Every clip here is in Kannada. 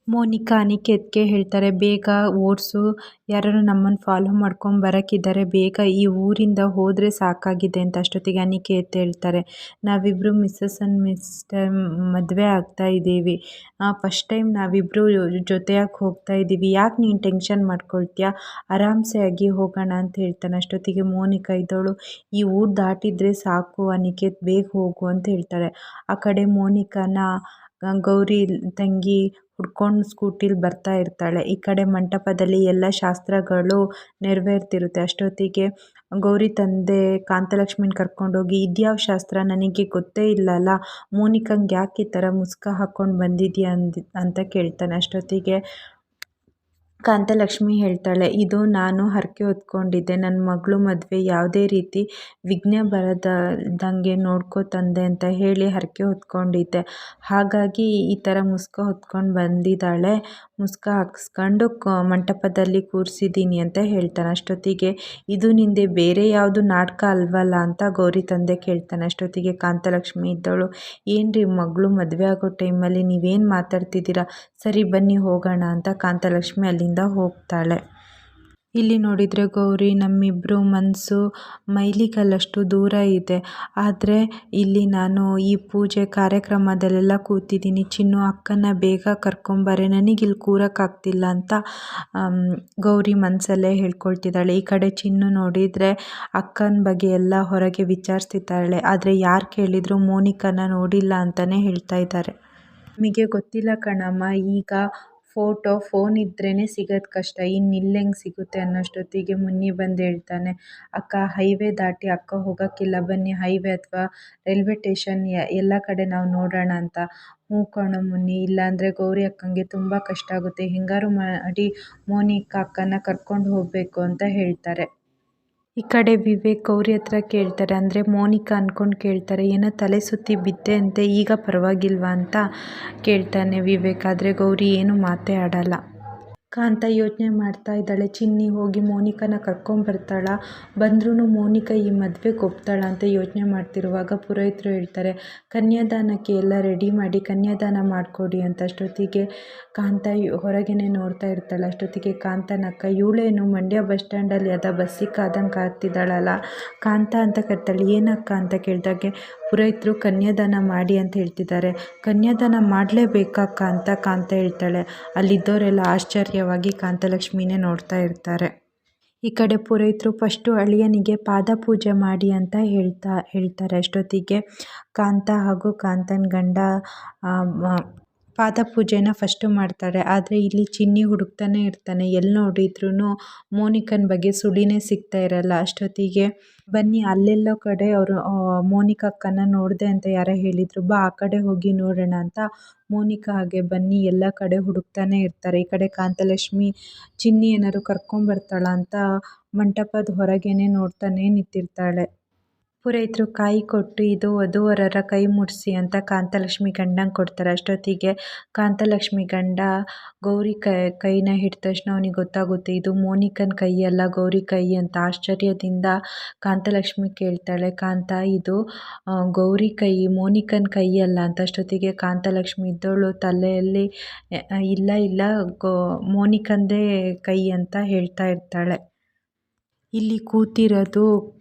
ಮೋನಿಕಾ ಅನಿಕೇತ್ಗೆ ಹೇಳ್ತಾರೆ, ಬೇಗ ಓಡಿಸು, ಯಾರಾದ್ರು ನಮ್ಮನ್ನು ಫಾಲೋ ಮಾಡ್ಕೊಂಡು ಬರೋಕ್ಕಿದ್ದಾರೆ, ಬೇಗ ಈ ಊರಿಂದ ಹೋದರೆ ಸಾಕಾಗಿದೆ ಅಂತ. ಅಷ್ಟೊತ್ತಿಗೆ ಅನಿಕೇತ್ ಹೇಳ್ತಾರೆ, ನಾವಿಬ್ಬರು ಮಿಸ್ಸಸ್ ಆ್ಯಂಡ್ ಮಿಸ್ಟರ್ ಮದುವೆ ಆಗ್ತಾ ಇದ್ದೀವಿ, ಫಸ್ಟ್ ಟೈಮ್ ನಾವಿಬ್ಬರು ಜೊತೆಯಾಗಿ ಹೋಗ್ತಾ ಇದ್ದೀವಿ, ಯಾಕೆ ನೀನು ಟೆನ್ಷನ್ ಮಾಡ್ಕೊಳ್ತೀಯಾ, ಆರಾಮ್ಸೆ ಆಗಿ ಹೋಗೋಣ ಅಂತ ಹೇಳ್ತಾನೆ. ಅಷ್ಟೊತ್ತಿಗೆ ಮೋನಿಕಾ ಇದ್ದವಳು, ಈ ಊರು ದಾಟಿದರೆ ಸಾಕು ಅನಿಕೇತ್, ಬೇಗ ಹೋಗು ಅಂತ ಹೇಳ್ತಾಳೆ. ಆ ಕಡೆ ಮೋನಿಕಾನ ಗೌರಿ ತಂಗಿ ಹುಡ್ಕೊಂಡು ಸ್ಕೂಟಿಲಿ ಬರ್ತಾ ಇರ್ತಾಳೆ. ಈ ಕಡೆ ಮಂಟಪದಲ್ಲಿ ಎಲ್ಲ ಶಾಸ್ತ್ರಗಳು ನೆರವೇರ್ತಿರುತ್ತೆ. ಅಷ್ಟೊತ್ತಿಗೆ ಗೌರಿ ತಂದೆ ಕಾಂತಲಕ್ಷ್ಮಿನ ಕರ್ಕೊಂಡೋಗಿ, ಇದ್ಯಾವ ಶಾಸ್ತ್ರ, ನನಗೆ ಗೊತ್ತೇ ಇಲ್ಲಲ್ಲ, ಮೋನಿಕಂಗೆ ಯಾಕೆ ಈ ಥರ ಮುಸ್ಕ ಹಾಕ್ಕೊಂಡು ಬಂದಿದ್ಯಾ ಅಂತ ಕೇಳ್ತಾನೆ. ಅಷ್ಟೊತ್ತಿಗೆ ಕಾಂತಲಕ್ಷ್ಮಿ ಹೇಳ್ತಾಳೆ, ಇದು ನಾನು ಹರಕೆ ಹೊತ್ಕೊಂಡಿದ್ದೆ, ನನ್ನ ಮಗಳು ಮದುವೆ ಯಾವುದೇ ರೀತಿ ವಿಘ್ನ ಬರದಂಗೆ ನೋಡ್ಕೋ ತಂದೆ ಅಂತ ಹೇಳಿ ಹರಕೆ ಹೊತ್ಕೊಂಡಿದ್ದೆ, ಹಾಗಾಗಿ ಈ ಥರ ಮುಸ್ಕ ಹೊತ್ಕೊಂಡು ಬಂದಿದ್ದಾಳೆ, ಮುಸ್ಕ ಹಾಕಿಸ್ಕೊಂಡು ಮಂಟಪದಲ್ಲಿ ಕೂರಿಸಿದ್ದೀನಿ ಅಂತ ಹೇಳ್ತಾನೆ. ಅಷ್ಟೊತ್ತಿಗೆ ಇದು ನಿಂದೆ ಬೇರೆ ಯಾವುದು ನಾಟಕ ಅಲ್ವಲ್ಲ ಅಂತ ಗೌರಿ ತಂದೆ ಕೇಳ್ತಾನೆ. ಅಷ್ಟೊತ್ತಿಗೆ ಕಾಂತಲಕ್ಷ್ಮಿ ಇದ್ದವಳು, ಏನ್ರಿ ಮಗಳು ಮದುವೆ ಆಗೋ ಟೈಮಲ್ಲಿ ನೀವೇನು ಮಾತಾಡ್ತಿದ್ದೀರಾ, ಸರಿ ಬನ್ನಿ ಹೋಗೋಣ ಅಂತ ಕಾಂತಲಕ್ಷ್ಮಿ ಅಲ್ಲಿಂದ ಹೋಗ್ತಾಳೆ. ಇಲ್ಲಿ ನೋಡಿದರೆ ಗೌರಿ, ನಮ್ಮಿಬ್ಬರು ಮನಸ್ಸು ಮೈಲಿಗಲ್ಲಷ್ಟು ದೂರ ಇದೆ, ಆದರೆ ಇಲ್ಲಿ ನಾನು ಈ ಪೂಜೆ ಕಾರ್ಯಕ್ರಮದಲ್ಲೆಲ್ಲ ಕೂತಿದ್ದೀನಿ, ಚಿನ್ನು ಅಕ್ಕನ ಬೇಗ ಕರ್ಕೊಂಬರೆ, ನನಗಿಲ್ಲಿ ಕೂರೋಕ್ಕಾಗ್ತಿಲ್ಲ ಅಂತ ಗೌರಿ ಮನಸ್ಸಲ್ಲೇ ಹೇಳ್ಕೊಳ್ತಿದ್ದಾಳೆ. ಈ ಕಡೆ ಚಿನ್ನು ನೋಡಿದರೆ ಅಕ್ಕನ ಬಗ್ಗೆ ಎಲ್ಲ ಹೊರಗೆ ವಿಚಾರಿಸ್ತಿದ್ದಾಳೆ, ಆದರೆ ಯಾರು ಕೇಳಿದ್ರು ಮೋನಿಕಾನ ನೋಡಿಲ್ಲ ಅಂತಲೇ ಹೇಳ್ತಾ ಇದ್ದಾರೆ. ನಮಗೆ ಗೊತ್ತಿಲ್ಲ ಕಣಮ್ಮ, ಈಗ ಫೋನ್ ಇದ್ರೇ ಸಿಗೋದು ಕಷ್ಟ, ಇನ್ನು ಇಲ್ಲೆಂಗೆ ಸಿಗುತ್ತೆ ಅನ್ನೋಷ್ಟೊತ್ತಿಗೆ ಮುನ್ನಿ ಬಂದು ಹೇಳ್ತಾನೆ, ಅಕ್ಕ ಹೈವೇ ದಾಟಿ ಅಕ್ಕ ಹೋಗೋಕ್ಕಿಲ್ಲ, ಬನ್ನಿ ಹೈವೇ ಅಥವಾ ರೈಲ್ವೆ ಸ್ಟೇಷನ್ ಎಲ್ಲ ಕಡೆ ನಾವು ನೋಡೋಣ ಅಂತ. ಹ್ಞೂ ಕಣೋ ಮುನ್ನಿ, ಇಲ್ಲಾಂದರೆ ಗೌರಿ ಅಕ್ಕಂಗೆ ತುಂಬ ಕಷ್ಟ ಆಗುತ್ತೆ, ಹೆಂಗಾರು ಮಾಡಿ ಮೋನಿಕಾ ಅಕ್ಕನ ಕರ್ಕೊಂಡು ಹೋಗಬೇಕು ಅಂತ ಹೇಳ್ತಾರೆ. ಈ ಕಡೆ ವಿವೇಕ್ ಗೌರಿ ಹತ್ರ ಕೇಳ್ತಾರೆ, ಅಂದರೆ ಮೋನಿಕಾ ಅಂದ್ಕೊಂಡು ಕೇಳ್ತಾರೆ, ಏನೋ ತಲೆ ಸುತ್ತಿ ಬಿದ್ದೆ ಅಂತೆ, ಈಗ ಪರವಾಗಿಲ್ವಾ ಅಂತ ಕೇಳ್ತಾನೆ ವಿವೇಕ್. ಆದರೆ ಗೌರಿ ಏನು ಮಾತೇ ಆಡಲ್ಲ. ಕಾಂತ ಯೋಚನೆ ಮಾಡ್ತಾ ಇದ್ದಾಳೆ, ಚಿನ್ನಿ ಹೋಗಿ ಮೋನಿಕಾನ ಕರ್ಕೊಂಬರ್ತಾಳ, ಬಂದ್ರೂ ಮೋನಿಕಾ ಈ ಮದುವೆಗೆ ಒಪ್ತಾಳ ಅಂತ ಯೋಚನೆ ಮಾಡ್ತಿರುವಾಗ ಪುರೋಹಿತರು ಹೇಳ್ತಾರೆ, ಕನ್ಯಾದಾನಕ್ಕೆ ಎಲ್ಲ ರೆಡಿ ಮಾಡಿ ಕನ್ಯಾದಾನ ಮಾಡಿಕೊಡಿ ಅಂತ. ಅಷ್ಟೊತ್ತಿಗೆ ಕಾಂತ ಹೊರಗೇನೆ ನೋಡ್ತಾ ಇರ್ತಾಳೆ. ಅಷ್ಟೊತ್ತಿಗೆ ಕಾಂತನ ಅಕ್ಕ, ಇವಳೇನು ಮಂಡ್ಯ ಬಸ್ ಸ್ಟ್ಯಾಂಡಲ್ಲಿ ಅದ ಬಸ್ಸಿಗೆ ಕಾದಂಗೆ ಕಾಡ್ತಿದ್ದಾಳಲ್ಲ ಕಾಂತ ಅಂತ ಕರ್ತಾಳೆ. ಏನಕ್ಕ ಅಂತ ಕೇಳಿದಾಗೆ ಪುರೋಹಿತರು ಕನ್ಯಾದಾನ ಮಾಡಿ ಅಂತ ಹೇಳ್ತಿದ್ದಾರೆ. ಕನ್ಯಾದಾನ ಮಾಡಲೇಬೇಕಕ್ಕ ಅಂತ ಕಾಂತ ಹೇಳ್ತಾಳೆ. ಅಲ್ಲಿದ್ದವರೆಲ್ಲ ಆಶ್ಚರ್ಯವಾಗಿ ಕಾಂತಲಕ್ಷ್ಮಿನೇ ನೋಡ್ತಾ ಇರ್ತಾರೆ. ಈ ಕಡೆ ಪುರೋಹಿತರು ಫಸ್ಟು ಅಳಿಯನಿಗೆ ಪಾದ ಪೂಜೆ ಮಾಡಿ ಅಂತ ಹೇಳ್ತಾರೆ. ಅಷ್ಟೊತ್ತಿಗೆ ಕಾಂತ ಹಾಗೂ ಕಾಂತನ ಗಂಡ ಪಾದ ಪೂಜೆನ ಫಸ್ಟು ಮಾಡ್ತಾರೆ. ಆದರೆ ಇಲ್ಲಿ ಚಿನ್ನಿ ಹುಡುಕ್ತಾನೆ ಇರ್ತಾನೆ, ಎಲ್ಲಿ ನೋಡಿದ್ರೂ ಮೋನಿಕನ ಬಗ್ಗೆ ಸುಳಿನೇ ಸಿಗ್ತಾ ಇರಲ್ಲ. ಅಷ್ಟೊತ್ತಿಗೆ ಬನ್ನಿ ಅಲ್ಲೆಲ್ಲೋ ಕಡೆ ಅವರು ಮೋನಿಕಾ ಅಕ್ಕನ ನೋಡಿದೆ ಅಂತ ಯಾರೋ ಹೇಳಿದರು, ಬಾ ಆ ಕಡೆ ಹೋಗಿ ನೋಡೋಣ ಅಂತ ಮೋನಿಕಾ ಹಾಗೆ ಬನ್ನಿ ಎಲ್ಲ ಕಡೆ ಹುಡುಕ್ತಾನೆ ಇರ್ತಾರೆ. ಈ ಕಡೆ ಕಾಂತಲಕ್ಷ್ಮಿ ಚಿನ್ನಿ ಏನಾದ್ರು ಕರ್ಕೊಂಬರ್ತಾಳ ಅಂತ ಮಂಟಪದ ಹೊರಗೇನೆ ನೋಡ್ತಾನೆ ನಿಂತಿರ್ತಾಳೆ. ಪುರೋಹಿತರು ಕಾಯಿ ಕೊಟ್ಟು, ಇದು ವಧುವರರ ಕೈ ಮುಡಿಸಿ ಅಂತ ಕಾಂತಲಕ್ಷ್ಮಿ ಗಂಡಂಗೆ ಕೊಡ್ತಾರೆ. ಅಷ್ಟೊತ್ತಿಗೆ ಕಾಂತಲಕ್ಷ್ಮಿ ಗಂಡ ಗೌರಿ ಕೈನ ಹಿಡಿದ ತಕ್ಷಣ ಅವನಿಗೆ ಗೊತ್ತಾಗುತ್ತೆ, ಇದು ಮೋನಿಕನ ಕೈ ಅಲ್ಲ ಗೌರಿ ಕೈ ಅಂತ. ಆಶ್ಚರ್ಯದಿಂದ ಕಾಂತಲಕ್ಷ್ಮಿ ಕೇಳ್ತಾಳೆ, ಕಾಂತ ಇದು ಗೌರಿ ಕೈ, ಮೋನಿಕನ ಕೈ ಅಲ್ಲ ಅಂತ. ಅಷ್ಟೊತ್ತಿಗೆ ಕಾಂತಲಕ್ಷ್ಮಿ ಇದ್ದವಳು ತಲೆಯಲ್ಲಿ ಇಲ್ಲ ಮೋನಿಕಂದೇ ಕೈ ಅಂತ ಹೇಳ್ತಾ ಇರ್ತಾಳೆ. ಇಲ್ಲಿ ಕೂತಿರೋದು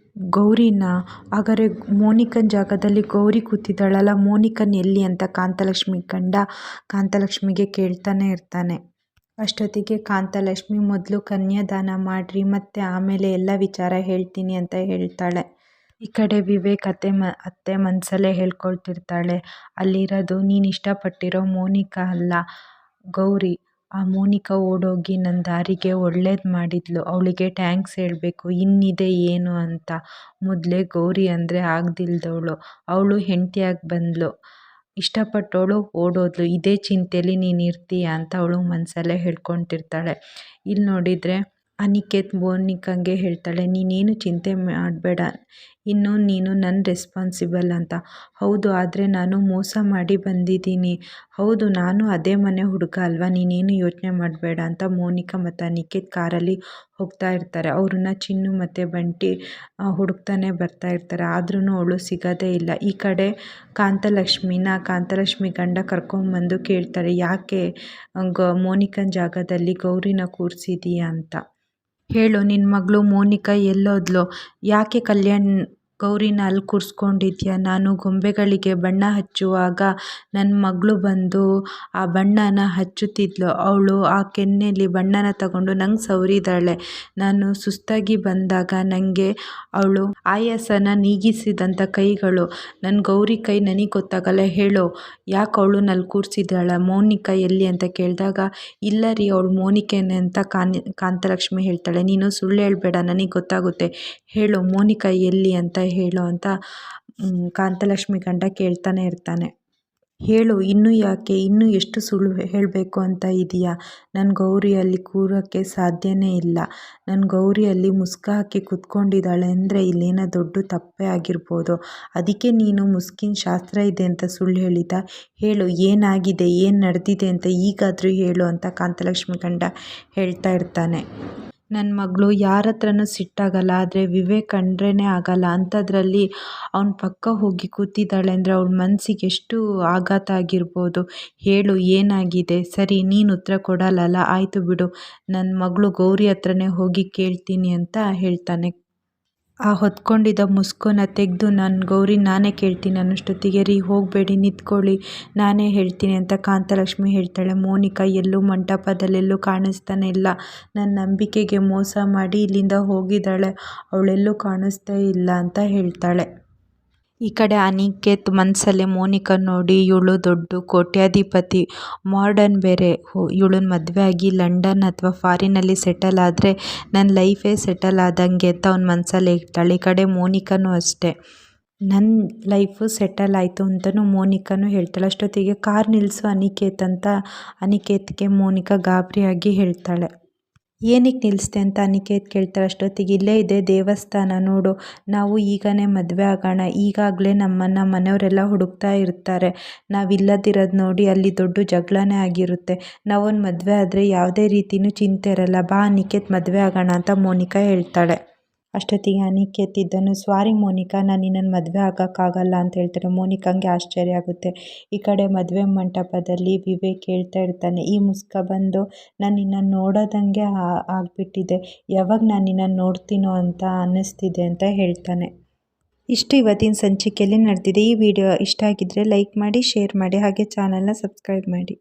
ಗೌರಿನ, ಹಾಗಾದರೆ ಮೋನಿಕನ ಜಾಗದಲ್ಲಿ ಗೌರಿ ಕೂತಿದ್ದಾಳಲ್ಲ, ಮೋನಿಕನ್ ಎಲ್ಲಿ ಅಂತ ಕಾಂತಲಕ್ಷ್ಮಿ ಗಂಡ ಕಾಂತಲಕ್ಷ್ಮಿಗೆ ಕೇಳ್ತಾನೆ ಇರ್ತಾನೆ. ಅಷ್ಟೊತ್ತಿಗೆ ಕಾಂತಲಕ್ಷ್ಮಿ, ಮೊದಲು ಕನ್ಯಾದಾನ ಮಾಡಿರಿ, ಮತ್ತು ಆಮೇಲೆ ಎಲ್ಲ ವಿಚಾರ ಹೇಳ್ತೀನಿ ಅಂತ ಹೇಳ್ತಾಳೆ. ಈ ಕಡೆ ವಿವೇಕ್ ಅತ್ತೆ ಮನಸ್ಸಲ್ಲೇ ಹೇಳ್ಕೊಳ್ತಿರ್ತಾಳೆ, ಅಲ್ಲಿರೋದು ನೀನು ಇಷ್ಟಪಟ್ಟಿರೋ ಮೋನಿಕಾ ಅಲ್ಲ ಗೌರಿ, ಆ ಮೋನಿಕಾ ಓಡೋಗಿ ನನ್ನ ದಾರಿಗೆ ಒಳ್ಳೇದು ಮಾಡಿದ್ಲು, ಅವಳಿಗೆ ಟ್ಯಾಂಕ್ಸ್ ಹೇಳಬೇಕು, ಇನ್ನಿದೆ ಏನು ಅಂತ. ಮೊದಲೇ ಗೌರಿ ಅಂದರೆ ಆಗದಿಲ್ದವಳು, ಅವಳು ಹೆಂಡತಿಯಾಗಿ ಬಂದಳು, ಇಷ್ಟಪಟ್ಟವಳು ಓಡೋದ್ಲು, ಇದೇ ಚಿಂತೆಯಲ್ಲಿ ನೀನು ಇರ್ತೀಯ ಅಂತ ಅವಳು ಮನಸ್ಸಲ್ಲೇ ಹೇಳ್ಕೊತಿರ್ತಾಳೆ. ಇಲ್ಲಿ ನೋಡಿದರೆ ಅನಿಕೇತ್ ಮೋನಿಕಂಗೆ ಹೇಳ್ತಾಳೆ, ನೀನೇನು ಚಿಂತೆ ಮಾಡಬೇಡ, ಇನ್ನು ನೀನು ನನ್ನ ರೆಸ್ಪಾನ್ಸಿಬಲ್ ಅಂತ. ಹೌದು, ಆದರೆ ನಾನು ಮೋಸ ಮಾಡಿ ಬಂದಿದ್ದೀನಿ. ಹೌದು, ನಾನು ಅದೇ ಮನೆ ಹುಡುಗ ಅಲ್ವಾ, ನೀನೇನು ಯೋಚನೆ ಮಾಡಬೇಡ ಅಂತ ಮೋನಿಕಾ ಮತ್ತು ಅನಿಕೇತ್ ಕಾರಲ್ಲಿ ಹೋಗ್ತಾ ಇರ್ತಾರೆ. ಅವ್ರನ್ನ ಚಿನ್ನು ಮತ್ತು ಬಂಟಿ ಹುಡುಕ್ತಾನೆ ಬರ್ತಾ ಇರ್ತಾರೆ. ಆದ್ರೂ ಅವಳು ಸಿಗೋದೇ ಇಲ್ಲ. ಈ ಕಡೆ ಕಾಂತಲಕ್ಷ್ಮಿ ಗಂಡ ಕರ್ಕೊಂಬಂದು ಕೇಳ್ತಾರೆ, ಯಾಕೆ ಮೋನಿಕನ ಜಾಗದಲ್ಲಿ ಗೌರಿನ ಕೂರಿಸಿದೀಯ ಅಂತ. ಹೇಳು, ನಿನ್ನ ಮಗಳು ಮೋನಿಕಾ ಎಲ್ಲೋದ್ಲು? ಯಾಕೆ ಗೌರಿನ ಅಲ್ಲಿ ಕೂರಿಸ್ಕೊಂಡಿದ್ಯಾ? ನಾನು ಗೊಂಬೆಗಳಿಗೆ ಬಣ್ಣ ಹಚ್ಚುವಾಗ ನನ್ನ ಮಗಳು ಬಂದು ಆ ಬಣ್ಣನ ಹಚ್ಚುತ್ತಿದ್ಲು. ಅವಳು ಆ ಕೆನ್ನೆಯಲ್ಲಿ ಬಣ್ಣನ ತಗೊಂಡು ನಂಗೆ ಸವರಿದಾಳೆ. ನಾನು ಸುಸ್ತಾಗಿ ಬಂದಾಗ ನನಗೆ ಅವಳು ಆಯಾಸನ ನೀಗಿಸಿದಂಥ ಕೈಗಳು. ನನ್ನ ಗೌರಿ ಕೈ ನನಗೆ ಗೊತ್ತಾಗಲ್ಲ. ಹೇಳು, ಯಾಕೆ ಅವಳು ನಲ್ಲಿ ಕೂರಿಸಿದಾಳ? ಮೋನಿಕಾ ಎಲ್ಲಿ ಅಂತ ಕೇಳಿದಾಗ, ಇಲ್ಲ ರೀ, ಅವಳು ಮೋನಿಕೇನೆ ಅಂತ ಕಾಂತಲಕ್ಷ್ಮಿ ಹೇಳ್ತಾಳೆ. ನೀನು ಸುಳ್ಳು ಹೇಳಬೇಡ, ನನಗೆ ಗೊತ್ತಾಗುತ್ತೆ. ಹೇಳು, ಮೋನಿಕಾ ಎಲ್ಲಿ ಅಂತ ಹೇಳು ಅಂತ ಕಾಂತಲಕ್ಷ್ಮಿ ಗಂಡ ಕೇಳ್ತಾನೆ ಇರ್ತಾನೆ. ಹೇಳು, ಇನ್ನೂ ಯಾಕೆ, ಇನ್ನೂ ಎಷ್ಟು ಸುಳ್ಳು ಹೇಳಬೇಕು ಅಂತ ಇದೆಯಾ? ನನ್ನ ಗೌರಿ ಅಲ್ಲಿ ಕೂರೋಕ್ಕೆ ಸಾಧ್ಯನೇ ಇಲ್ಲ. ನನ್ನ ಗೌರಿ ಅಲ್ಲಿ ಮುಸ್ಕ ಹಾಕಿ ಕೂತ್ಕೊಂಡಿದ್ದಾಳೆ ಅಂದರೆ ಇಲ್ಲೇನೋ ದೊಡ್ಡ ತಪ್ಪೇ ಆಗಿರ್ಬೋದು. ಅದಕ್ಕೆ ನೀನು ಮುಸ್ಕಿನ ಶಾಸ್ತ್ರ ಇದೆ ಅಂತ ಸುಳ್ಳು ಹೇಳಿದ? ಹೇಳು, ಏನಾಗಿದೆ, ಏನು ನಡೆದಿದೆ ಅಂತ ಈಗಾದರೂ ಹೇಳು ಅಂತ ಕಾಂತಲಕ್ಷ್ಮಿ ಗಂಡ ಹೇಳ್ತಾ ಇರ್ತಾನೆ. ನನ್ನ ಮಗಳು ಯಾರ ಹತ್ರನೂ ಸಿಟ್ಟಾಗಲ್ಲ, ಆದರೆ ವಿವೇಕ್ ಕಂಡ್ರೇ ಆಗಲ್ಲ. ಅಂಥದ್ರಲ್ಲಿ ಅವನ ಪಕ್ಕ ಹೋಗಿ ಕೂತಿದ್ದಾಳೆ ಅಂದರೆ ಅವಳ ಮನಸ್ಸಿಗೆ ಎಷ್ಟು ಆಘಾತ ಆಗಿರ್ಬೋದು. ಹೇಳು, ಏನಾಗಿದೆ? ಸರಿ, ನೀನು ಉತ್ತರ ಕೊಡಲ್ಲಲ್ಲ, ಆಯಿತು ಬಿಡು, ನನ್ನ ಮಗಳು ಗೌರಿ ಹತ್ರನೇ ಹೋಗಿ ಕೇಳ್ತೀನಿ ಅಂತ ಹೇಳ್ತಾನೆ. ಆ ಹೊತ್ಕೊಂಡಿದ್ದ ಮುಸ್ಕನ್ನ ತೆಗೆದು ನಾನು ಗೌರಿ ನಾನೇ ಕೇಳ್ತೀನಿ ಅನ್ನೋಷ್ಟೊತ್ತಿಗೆ, ರೀ ಹೋಗಬೇಡಿ, ನಿಂತ್ಕೊಳ್ಳಿ, ನಾನೇ ಹೇಳ್ತೀನಿ ಅಂತ ಕಾಂತಲಕ್ಷ್ಮಿ ಹೇಳ್ತಾಳೆ. ಮೋನಿಕಾ ಎಲ್ಲೂ ಮಂಟಪದಲ್ಲೆಲ್ಲೂ ಕಾಣಿಸ್ತಾನೆ ಇಲ್ಲ. ನನ್ನ ನಂಬಿಕೆಗೆ ಮೋಸ ಮಾಡಿ ಇಲ್ಲಿಂದ ಹೋಗಿದ್ದಾಳೆ, ಅವಳೆಲ್ಲೂ ಕಾಣಿಸ್ತೇ ಇಲ್ಲ ಅಂತ ಹೇಳ್ತಾಳೆ. ಈ ಕಡೆ ಅನಿಕೇತ್ ಮನಸ್ಸಲ್ಲೇ ಮೋನಿಕಾ ನೋಡಿ, ಇವಳು ದೊಡ್ಡ ಕೋಟ್ಯಾಧಿಪತಿ, ಮಾಡರ್ನ್ ಬೇರೆ, ಇವಳನ್ನ ಮದುವೆ ಆಗಿ ಲಂಡನ್ ಅಥವಾ ಫಾರಿನಲ್ಲಿ ಸೆಟಲ್ ಆದರೆ ನನ್ನ ಲೈಫೇ ಸೆಟಲ್ ಆದಂಗೆ ಅಂತ ಅವ್ನ ಮನಸ್ಸಲ್ಲೇ ಇರ್ತಾಳೆ. ಈ ಕಡೆ ಮೋನಿಕಾನೂ ಅಷ್ಟೇ, ನನ್ನ ಲೈಫು ಸೆಟಲ್ ಆಯಿತು ಅಂತಲೂ ಮೋನಿಕಾನೂ ಹೇಳ್ತಾಳೆ. ಅಷ್ಟೊತ್ತಿಗೆ ಕಾರ್ ನಿಲ್ಲಿಸು ಅನಿಕೇತ್ ಅಂತ ಅನಿಕೇತ್ಗೆ ಮೋನಿಕಾ ಗಾಬರಿಯಾಗಿ ಹೇಳ್ತಾಳೆ. ಏನಕ್ಕೆ ನಿಲ್ಲಿಸ್ದೆ ಅಂತ ಅನಿಕೇತ್ ಕೇಳ್ತಾರೆ. ಅಷ್ಟೊತ್ತಿಗೆ, ಇಲ್ಲೇ ಇದೆ ದೇವಸ್ಥಾನ ನೋಡು, ನಾವು ಈಗಲೇ ಮದುವೆ ಆಗೋಣ. ಈಗಾಗಲೇ ನಮ್ಮನ್ನು ಮನೆಯವರೆಲ್ಲ ಹುಡುಕ್ತಾ ಇರ್ತಾರೆ. ನಾವಿಲ್ಲದಿರೋದು ನೋಡಿ ಅಲ್ಲಿ ದೊಡ್ಡ ಜಗಳನೇ ಆಗಿರುತ್ತೆ. ನಾವೊಂದು ಮದುವೆ ಆದರೆ ಯಾವುದೇ ರೀತಿಯೂ ಚಿಂತೆ ಇರಲ್ಲ. ಬಾ ಅನಿಕೇತ್, ಮದುವೆ ಆಗೋಣ ಅಂತ ಮೋನಿಕಾ ಹೇಳ್ತಾಳೆ. ಅಷ್ಟೊತ್ತಿಗೆ ಅನಿಕೇತ್ ಇದ್ದನು, ಸಾರಿ ಮೋನಿಕಾ, ನಾನು ನಿನ್ನನ್ನು ಮದುವೆ ಆಗೋಕ್ಕಾಗಲ್ಲ ಅಂತ ಹೇಳ್ತಾರೆ. ಮೋನಿಕಾಂಗೆ ಆಶ್ಚರ್ಯ ಆಗುತ್ತೆ. ಈ ಕಡೆ ಮದುವೆ ಮಂಟಪದಲ್ಲಿ ವಿವೇಕ್ ಹೇಳ್ತಾ ಇರ್ತಾನೆ, ಈ ಮುಸ್ಕ ಬಂದು ನಾನು ನಿನ್ನನ್ನು ನೋಡೋದಂಗೆ ಆಗಿಬಿಟ್ಟಿದೆ, ಯಾವಾಗ ನಾನು ನಿನ್ನನ್ನು ನೋಡ್ತೀನೋ ಅಂತ ಅನ್ನಿಸ್ತಿದೆ ಅಂತ ಹೇಳ್ತಾನೆ. ಇಷ್ಟು ಇವತ್ತಿನ ಸಂಚಿಕೆಯಲ್ಲಿ ನಡೆದಿದೆ. ಈ ವಿಡಿಯೋ ಇಷ್ಟ ಆಗಿದ್ದರೆ ಲೈಕ್ ಮಾಡಿ, ಶೇರ್ ಮಾಡಿ, ಹಾಗೆ ಚಾನಲ್ನ ಸಬ್ಸ್ಕ್ರೈಬ್ ಮಾಡಿ.